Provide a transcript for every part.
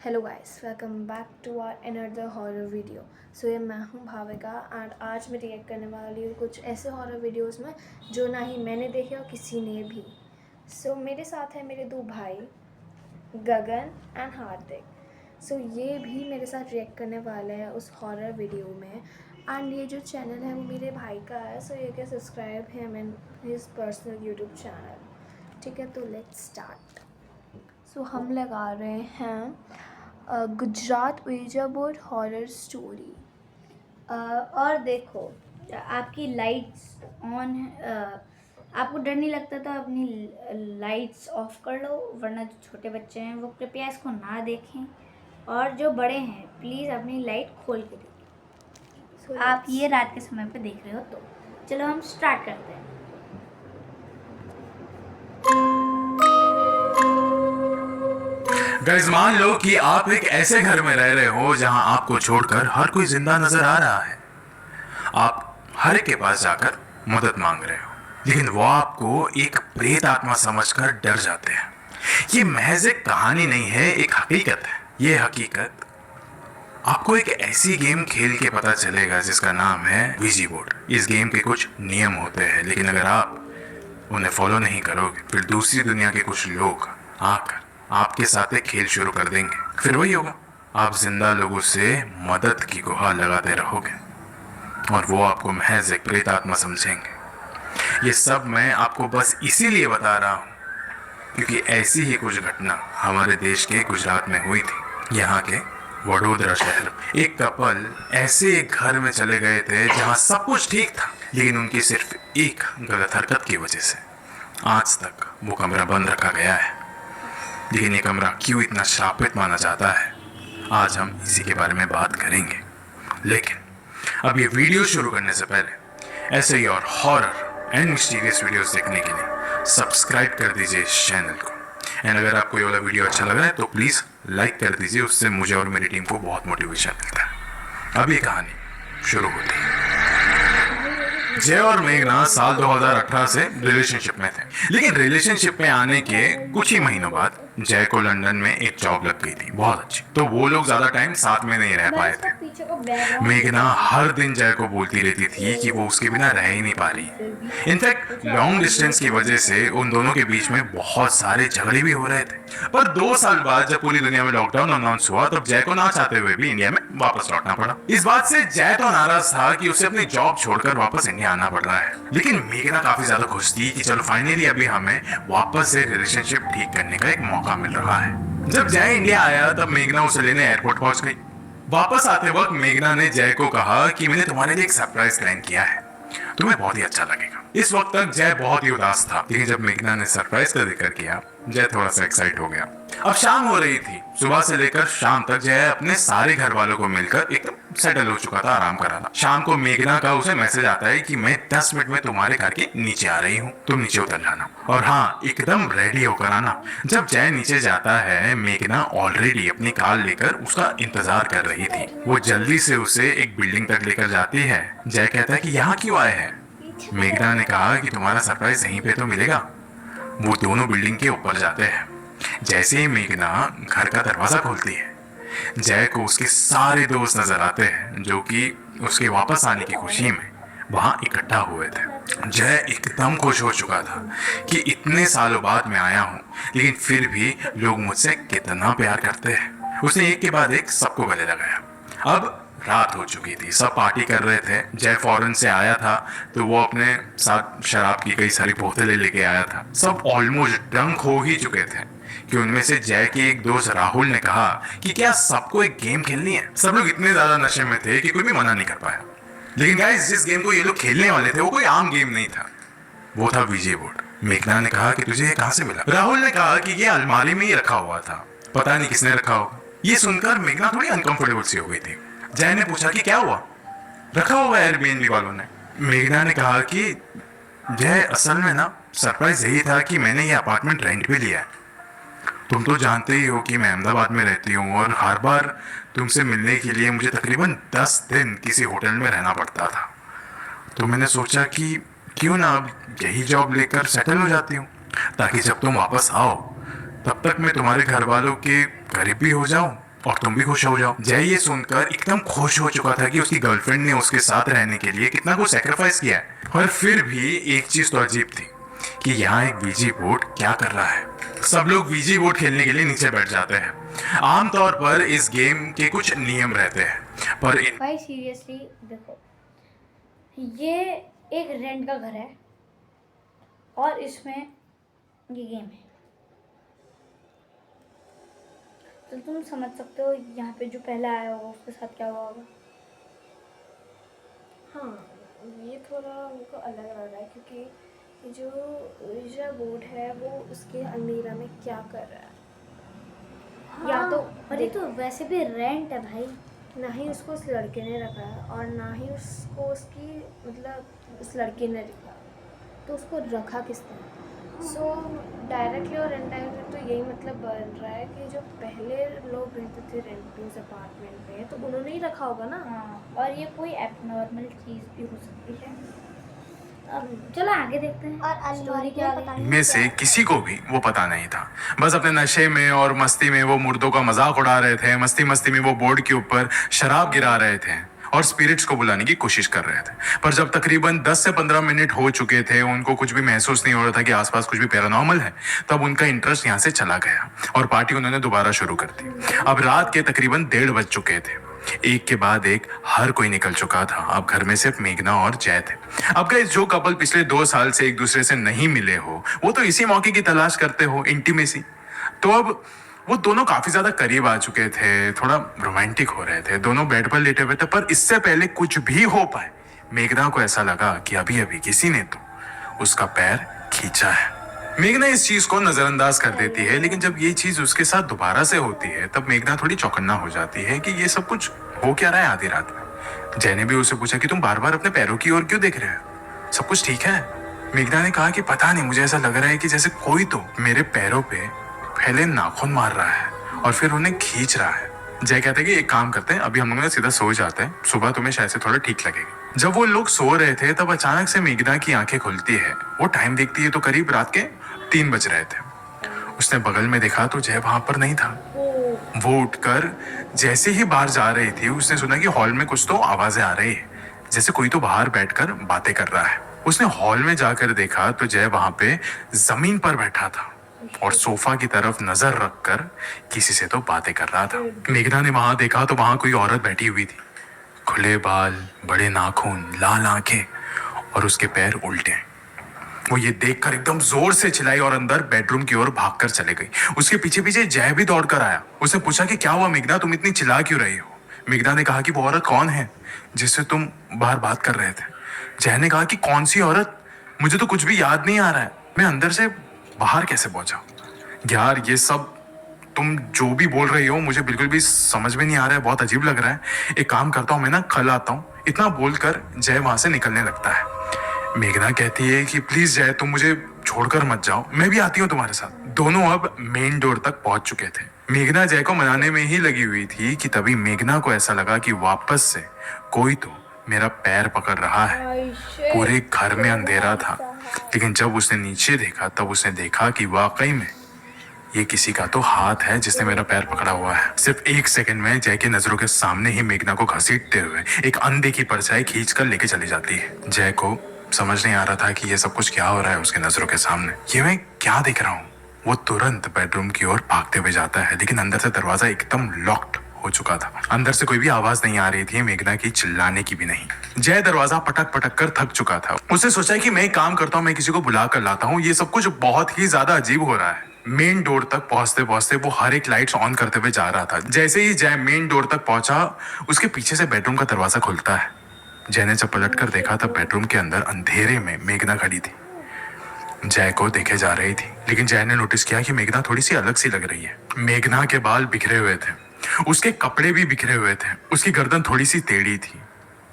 Hello guys, welcome back to our another horror video. So ये मैं हूँ Bhavika and आज मैं रिएक्ट करने वाली हूँ कुछ ऐसे हॉरर वीडियोस में जो ना ही मैंने देखे और किसी ने भी। सो मेरे साथ है मेरे दो भाई गगन एंड हार्दिक। सो ये भी मेरे साथ रिएक्ट करने वाले हैं उस हॉरर वीडियो में एंड ये जो चैनल है वो मेरे भाई का है। So you can subscribe him in his personal YouTube channel. ठीक है, तो लेट्स स्टार्ट। सो हम लगा रहे हैं Gujarat ouija board horror story. और देखो, आपकी लाइट्स ऑन, आपको डर नहीं लगता तो अपनी लाइट्स ऑफ कर लो, वरना जो छोटे बच्चे हैं वो कृपया इसको ना देखें, और जो बड़े हैं प्लीज़ अपनी लाइट खोल के देखें। So आप let's ये रात के समय पे देख रहे हो तो चलो हम स्टार्ट करते हैं। गाइस, मान लो कि आप एक ऐसे घर में रह रहे हो जहां आपको छोड़कर हर कोई जिंदा नजर आ रहा है। आप हर एक के पास जाकर मदद मांग रहे हो, लेकिन वो आपको एक प्रेत आत्मा समझकर डर जाते हैं। ये महज एक कहानी नहीं है, एक हकीकत है। ये हकीकत आपको एक ऐसी गेम खेल के पता चलेगा जिसका नाम है ouija बोर्ड। इस गेम के कुछ नियम होते हैं, लेकिन अगर आप उन्हें फॉलो नहीं करोगे फिर दूसरी दुनिया के कुछ लोग आकर आपके साथ एक खेल शुरू कर देंगे। फिर वही होगा, आप जिंदा लोगों से मदद की गुहार लगाते रहोगे और वो आपको महज एक प्रेत आत्मा समझेंगे। ये सब मैं आपको बस इसीलिए बता रहा हूँ क्योंकि ऐसी ही कुछ घटना हमारे देश के गुजरात में हुई थी। यहाँ के वडोदरा शहर, एक कपल ऐसे एक घर में चले गए थे जहाँ सब कुछ ठीक था, लेकिन उनकी सिर्फ एक गलत हरकत की वजह से आज तक वो कमरा बंद रखा गया है। लेकिन ये कमरा क्यों इतना श्रापित माना जाता है, आज हम इसी के बारे में बात करेंगे। लेकिन अब ये वीडियो शुरू करने से पहले ऐसे ही और हॉरर एंड मिस्टीरियस वीडियोस देखने के लिए सब्सक्राइब कर दीजिए इस चैनल को। एंड अगर आपको ये वाला वीडियो अच्छा लग रहा है तो प्लीज़ लाइक कर दीजिए, उससे मुझे और मेरी टीम को बहुत मोटिवेशन मिलता है। अब ये कहानी शुरू होती है। जय और मेघना साल 2018 से रिलेशनशिप में थे, लेकिन रिलेशनशिप में आने के कुछ ही महीनों बाद जय को लंदन में एक जॉब लग गई थी, बहुत अच्छी। तो वो लोग ज्यादा टाइम साथ में नहीं रह पाए थे। पीछे को बैकग्राउंड मेघना हर दिन जय को बोलती रहती थी कि वो उसके बिना रह ही नहीं पा रही। इनफैक्ट लॉन्ग डिस्टेंस की वजह से उन दोनों के बीच में बहुत सारे झगड़े भी हो रहे थे। पर 2 साल बाद जब पूरी दुनिया में लॉकडाउन अनाउंस हुआ तब जय को ना चाहते हुए भी इंडिया में वापस लौटना पड़ा। इस बात से जय तो नाराज था कि उसे अपनी जॉब छोड़कर वापस इंडिया आना पड़ रहा है, लेकिन मेघना काफी ज्यादा खुश थी कि चलो फाइनली अभी हमें वापस से रिलेशनशिप ठीक करने का एक मौका मिल रहा है। जब जय इंडिया आया तब मेघना उसे लेने एयरपोर्ट पहुंच गई। वापस आते वक्त मेघना ने जय को कहा कि मैंने तुम्हारे लिए एक सरप्राइज प्लान किया है, तुम्हें बहुत ही अच्छा लगेगा। इस वक्त तक जय बहुत ही उदास था, लेकिन जब मेघना ने सरप्राइज का जिक्र किया जय थोड़ा सा एक्साइट हो गया। अब शाम हो रही थी। सुबह से लेकर शाम तक जय अपने सारे घर वालों को मिलकर एकदम सेटल हो चुका था, आराम कर रहा था। शाम को मेघना का उसे मैसेज आता है कि मैं 10 मिनट में तुम्हारे घर के नीचे आ रही हूँ, तुम नीचे उतर जाना और हाँ, एकदम रेडी होकर आना। जब जय नीचे जाता है, मेघना ऑलरेडी अपनी कार लेकर उसका इंतजार कर रही थी। वो जल्दी से उसे एक बिल्डिंग तक लेकर जाती है। जय कहता है कि यहाँ क्यों आए हैं? मेघना ने कहा कि तुम्हारा सरप्राइज यहीं पे तो मिलेगा। वो दोनों बिल्डिंग के ऊपर जाते हैं। जैसे ही मेघना घर का दरवाजा खोलती है, जय को उसके सारे दोस्त नजर आते हैं जो कि उसके वापस आने की खुशी में वहां इकट्ठा हुए थे। जय एकदम खुश हो चुका था कि इतने सालों बाद मैं आया हूँ, लेकिन फिर भी लोग मुझसे कितना प्यार करते हैं। उसने एक के बाद एक सबको गले लगाया। अब रात हो चुकी थी, सब पार्टी कर रहे थे। जय फॉरेन से आया था तो वो अपने साथ शराब की कई सारी बोतलें लेके आया था। सब ऑलमोस्ट ड्रंक हो ही चुके थे कि उनमें से जय के एक दोस्त राहुल ने कहा कि क्या सबको एक गेम खेलनी है। सब लोग इतने ज्यादा नशे में थे कि कोई भी मना नहीं कर पाया। लेकिन गाइस, जिस गेम को ये लोग खेलने वाले थे वो कोई आम गेम नहीं था, वो था ouija बोर्ड। मेघना ने कहा कि तुझे ये कहाँ से मिला? राहुल ने कहा कि ये अलमारी में ही रखा हुआ था, पता नहीं किसने रखा होगा। ये सुनकर मेघना थोड़ी अनकंफर्टेबल सी हो गई थी। जय ने पूछा कि क्या हुआ? रखा होगा एयरबीएनबी वालों ने। मेघना ने कहा कि जय, असल में ना सरप्राइज यही था कि मैंने ये अपार्टमेंट रेंट पे लिया है। तुम तो जानते ही हो कि मैं अहमदाबाद में रहती हूँ और हर बार तुमसे मिलने के लिए मुझे तकरीबन 10 दिन किसी होटल में रहना पड़ता था। तो मैंने सोचा कि क्यों ना अब यही जॉब लेकर सेटल हो जाती हूँ, ताकि जब तुम वापस आओ तब तक मैं तुम्हारे घर वालों के करीब भी हो जाऊँ और तुम भी खुश हो जाओ। जय ये सुनकर एकदम खुश हो चुका था कि उसकी गर्लफ्रेंड ने उसके साथ रहने के लिए कितना कुछ सैक्रिफाइस किया है। और फिर भी एक चीज तो अजीब थी कि यहाँ एक वीजी बोर्ड क्या कर रहा है। सब लोग वीजी बोर्ड खेलने के लिए नीचे बैठ जाते हैं। आमतौर पर इस गेम के कुछ नियम रहते हैं, पर भाई सीरियसली देखो, ये एक रेंट का घर है और इसमें ये गेम है, तो तुम समझ सकते हो यहाँ पे जो पहले आया होगा उसके साथ क्या हुआ होगा। हाँ, ये थोड़ा हमको अलग लग रहा है क्योंकि जो ऊर्जा बोर्ड है वो उसके अलमीरा में क्या कर रहा है। हाँ, या तो और ये तो वैसे भी रेंट है भाई। ना ही उसको उस लड़के ने रखा है और ना ही उसको उसकी मतलब उस लड़के ने रखा, तो उसको रखा किसने। सो डायरेक्टली और इनडायरेक्टली तो यही मतलब बन रहा है कि जो पहले लोग रहते थे रेंट उस अपार्टमेंट में, तो उन्होंने ही रखा होगा ना। हाँ, और ये कोई एबनॉर्मल चीज़ भी हो सकती है। अब चलो आगे देखते हैं और स्टोरी क्या है। में से किसी को भी वो पता नहीं था। बस अपने नशे में और मस्ती में वो मुर्दों का मजाक उड़ा रहे थे। मस्ती मस्ती में वो बोर्ड के ऊपर शराब गिरा रहे थे और स्पिरिट्स को बुलाने की कोशिश कर रहे थे। पर जब तकरीबन 10 से 15 मिनट हो चुके थे, उनको कुछ भी महसूस नहीं हो रहा था कि आसपास कुछ भी पैरानॉर्मल है, तब उनका इंटरेस्ट यहाँ से चला गया और पार्टी उन्होंने दोबारा शुरू कर दी। अब रात के तकरीबन 1:30 बज चुके थे। एक के बाद एक हर कोई निकल चुका था। अब घर में सिर्फ मेघना और जय थे। अब गाइस, जो कपल पिछले 2 साल से एक दूसरे से नहीं मिले हो, वो तो इसी मौके की तलाश करते हो, इंटीमेसी। तो अब वो दोनों काफी ज्यादा करीब आ चुके थे, थोड़ा रोमांटिक हो रहे थे, दोनों बेड पर लेटे हुए थे। पर इससे पहले कुछ भी हो पाए, मेघना को ऐसा लगा कि अभी अभी किसी ने तो उसका पैर खींचा है। मेघना इस चीज को नजरअंदाज कर देती है, लेकिन जब ये चीज उसके साथ दोबारा से होती है, तब मेघना थोड़ी चौकन्ना हो जाती है कि ये सब कुछ हो क्या रहा है आधी रात में। जय ने भी उसे पूछा कि तुम बार बार अपने पैरों की ओर क्यों देख रहे हो, सब कुछ ठीक है। मेघना ने कहा कि पता नहीं, मुझे ऐसा लग रहा है कि जैसे कोई तो मेरे पैरों पे पहले नाखून मार रहा है और फिर उन्हें खींच रहा है। जय कहते हैं कि एक काम करते हैं, अभी हम लोग सीधा सो जाते हैं, सुबह तुम्हें शायद से थोड़ा ठीक लगेगा। जब वो लोग सो रहे थे, तब अचानक से मेघना की आंखें खुलती है। वो टाइम देखती है तो करीब रात के 3 बज रहे थे। उसने बगल में देखा तो जय वहां पर नहीं था। वो उठकर जैसे ही बाहर जा रही थी, उसने सुना कि हॉल में कुछ तो आवाजें आ रही है, जैसे कोई तो बाहर बैठकर बातें कर रहा है। उसने हॉल में जाकर देखा तो जय वहां पे जमीन पर बैठा था और सोफा की तरफ नजर रखकर किसी से तो बातें कर रहा था। मेघना ने वहां देखा तो वहां कोई औरत बैठी हुई थी, खुले बाल, बड़े नाखून, लाल आंखें और उसके पैर उल्टे। वो ये देखकर एकदम जोर से चिल्लाई और अंदर बेडरूम की ओर भागकर चले गई। उसके पीछे पीछे जय भी दौड़कर आया। उसने पूछा कि क्या हुआ मेघना, तुम इतनी चिल्ला क्यों रही हो। मेघना ने कहा कि वो औरत कौन है जिससे तुम बाहर बात कर रहे थे। जय ने कहा कि कौन सी औरत, मुझे तो कुछ भी याद नहीं आ रहा है, मैं अंदर से बाहर कैसे पहुंचा। यार ये सब तुम जो भी बोल रही हो मुझे बिल्कुल भी समझ में नहीं आ रहा है, बहुत अजीब लग रहा है। एक काम करता हूँ, मैं ना कल आता हूँ। इतना बोलकर जय वहां से निकलने लगता है। मेघना कहती है कि प्लीज जय, तुम मुझे छोड़कर मत जाओ, मैं भी आती हूँ तुम्हारे साथ। दोनों अब मेन डोर तक पहुंच चुके थे। मेघना जय को मनाने में ही लगी हुई थी कि तभी मेघना को ऐसा लगा कि वापस से कोई तो मेरा पैर पकड़ रहा है। पूरे घर में अंधेरा था, लेकिन जब उसने नीचे देखा तब उसने देखा कि वाकई में ये किसी का तो हाथ है जिसने मेरा पैर पकड़ा हुआ है। सिर्फ 1 सेकंड में जय की नजरों के सामने ही मेघना को घसीटते हुए एक अनदेखी परछाई खींचकर लेके चली जाती है। जय को समझ नहीं आ रहा था कि ये सब कुछ क्या हो रहा है उसके नजरों के सामने। ये मैं क्या देख रहा हूँ। वो तुरंत बेडरूम की ओर भागते हुए जाता है, लेकिन अंदर से दरवाजा एकदम लॉक्ड हो चुका था। अंदर से कोई भी आवाज नहीं आ रही थी, मेघना की चिल्लाने की भी नहीं। जय दरवाजा पटक पटक कर थक चुका था। उसने सोचा कि मैं एक काम करता हूँ, मैं किसी को बुला कर लाता हूँ। ये सब कुछ बहुत ही ज्यादा अजीब हो रहा है। मेन डोर तक पहुंचते पहुंचते वो हर एक लाइट्स ऑन करते हुए जा रहा था। जैसे ही जय मेन डोर तक पहुंचा, उसके पीछे से बेडरूम का दरवाजा खुलता है। जय ने जब पलट कर देखा तब बेडरूम के अंदर अंधेरे में मेघना खड़ी थी। जय को देखे जा रही थी, लेकिन जय ने नोटिस किया कि मेघना थोड़ी सी अलग सी लग रही है। मेघना के बाल बिखरे हुए थे, उसके कपड़े भी बिखरे हुए थे, उसकी गर्दन थोड़ी सी टेढ़ी थी।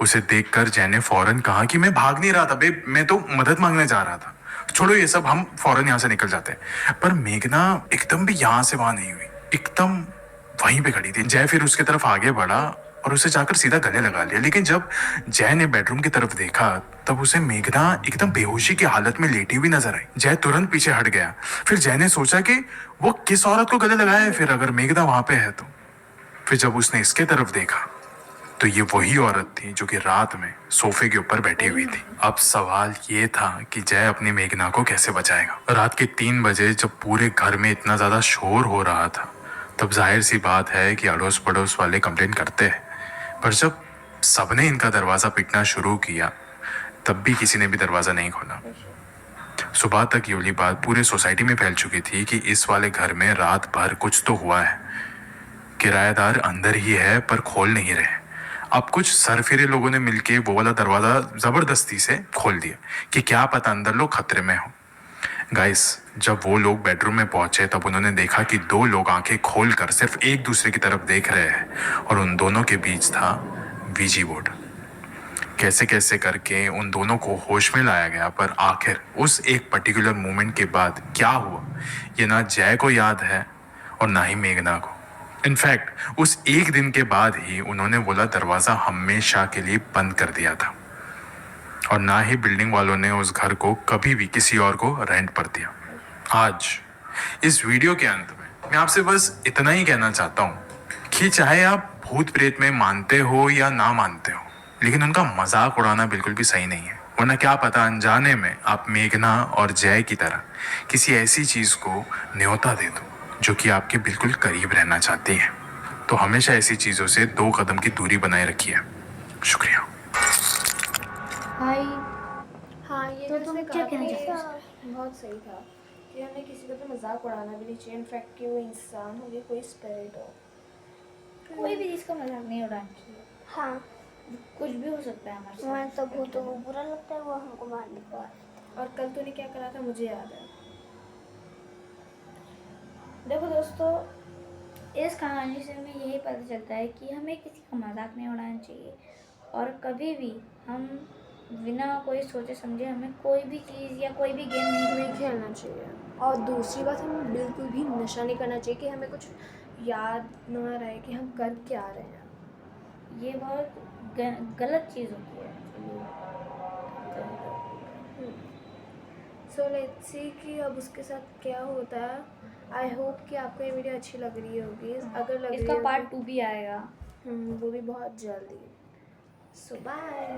उसे देखकर जय ने फौरन कहा कि मैं भाग नहीं रहा था बे, मैं तो मदद मांगने जा रहा था, छोड़ो ये सब, हम फौरन यहाँ से निकल जाते हैं। पर मेघना एकदम भी यहाँ से वहां नहीं हुई, एकदम वहीं पे खड़ी थी। जय फिर उसके तरफ आगे बढ़ा और उसे जाकर सीधा गले लगा लिया, लेकिन जब जय ने बेडरूम की तरफ देखा तब उसे मेघना एकदम बेहोशी की हालत में लेटी हुई नजर आई। जय तुरंत पीछे हट गया। फिर जय ने सोचा कि वो किस औरत को गले लगाया है फिर, अगर मेघना वहां पे है तो। फिर जब उसने इसके तरफ देखा तो ये वही औरत थी जो कि रात में सोफे के ऊपर बैठी हुई थी। अब सवाल ये था कि जय अपनी मेघना को कैसे बचाएगा। रात के 3 बजे जब पूरे घर में इतना ज्यादा शोर हो रहा था तब जाहिर सी बात है कि अड़ोस पड़ोस वाले कंप्लेन करते हैं, पर जब सबने इनका दरवाजा पीटना शुरू किया तब भी किसी ने भी दरवाजा नहीं खोला। सुबह तक ये वाली बात पूरे सोसाइटी में फैल चुकी थी कि इस वाले घर में रात भर कुछ तो हुआ है, किराएदार अंदर ही है पर खोल नहीं रहे। अब कुछ सरफिरे लोगों ने मिलके वो वाला दरवाजा जबरदस्ती से खोल दिया कि क्या पता अंदर लोग खतरे में हो। गाइस, जब वो लोग बेडरूम में पहुंचे तब उन्होंने देखा कि 2 लोग आंखें खोलकर सिर्फ एक दूसरे की तरफ देख रहे हैं और उन दोनों के बीच था वीजी बोर्ड। कैसे कैसे करके उन दोनों को होश में लाया गया, पर आखिर उस एक पर्टिकुलर मोमेंट के बाद क्या हुआ ये ना जय को याद है और ना ही मेघना को। इनफैक्ट उस एक दिन के बाद ही उन्होंने बोला दरवाजा हमेशा के लिए बंद कर दिया था और ना ही बिल्डिंग वालों ने उस घर को कभी भी किसी और को रेंट पर दिया। आज इस वीडियो के अंत में मैं आपसे बस इतना ही कहना चाहता हूँ कि चाहे आप भूत प्रेत में मानते हो या ना मानते हो, लेकिन उनका मजाक उड़ाना बिल्कुल भी सही नहीं है, वरना क्या पता अनजाने में आप मेघना और जय की तरह किसी ऐसी चीज को न्योता दे दो जो कि आपके बिल्कुल करीब रहना चाहती है। तो हमेशा ऐसी चीजों से 2 कदम की दूरी बनाए रखिए। शुक्रिया। हाय। हाँ, ये तो जो तुम उसने क्या कहा कहना कि चाहते बहुत सही था कि हमें किसी को भी मजाक उड़ाना भी नहीं चाहिए। इनफैक्ट कि वो इंसान हो या कोई स्पिरिट हो, कोई भी चीज़ का मजाक नहीं उड़ाना चाहिए। हाँ, कुछ भी हो सकता है हमारे मैं साथ। तो भूतों को बुरा लगता है, वो हमको मारने को आते हैं। और कल तूने क्या करा था मुझे याद है। देखो दोस्तों, इस कहानी से हमें यही पता चलता है कि हमें किसी का मजाक नहीं उड़ाना चाहिए और कभी भी हम बिना कोई सोचे समझे हमें कोई भी चीज़ या कोई भी गेम नहीं खेलना चाहिए। और दूसरी बात, हमें बिल्कुल भी नशा नहीं करना चाहिए कि हमें कुछ याद ना रहे कि हम कर क्या रहे हैं। ये बहुत गलत चीज़ होती है। सो लेट्स सी कि अब उसके साथ क्या होता है। आई होप कि आपको ये वीडियो अच्छी लग रही होगी। अगर लग रही इसका होगी पार्ट 2 भी आएगा। वो भी बहुत जल्दी। सो बाय।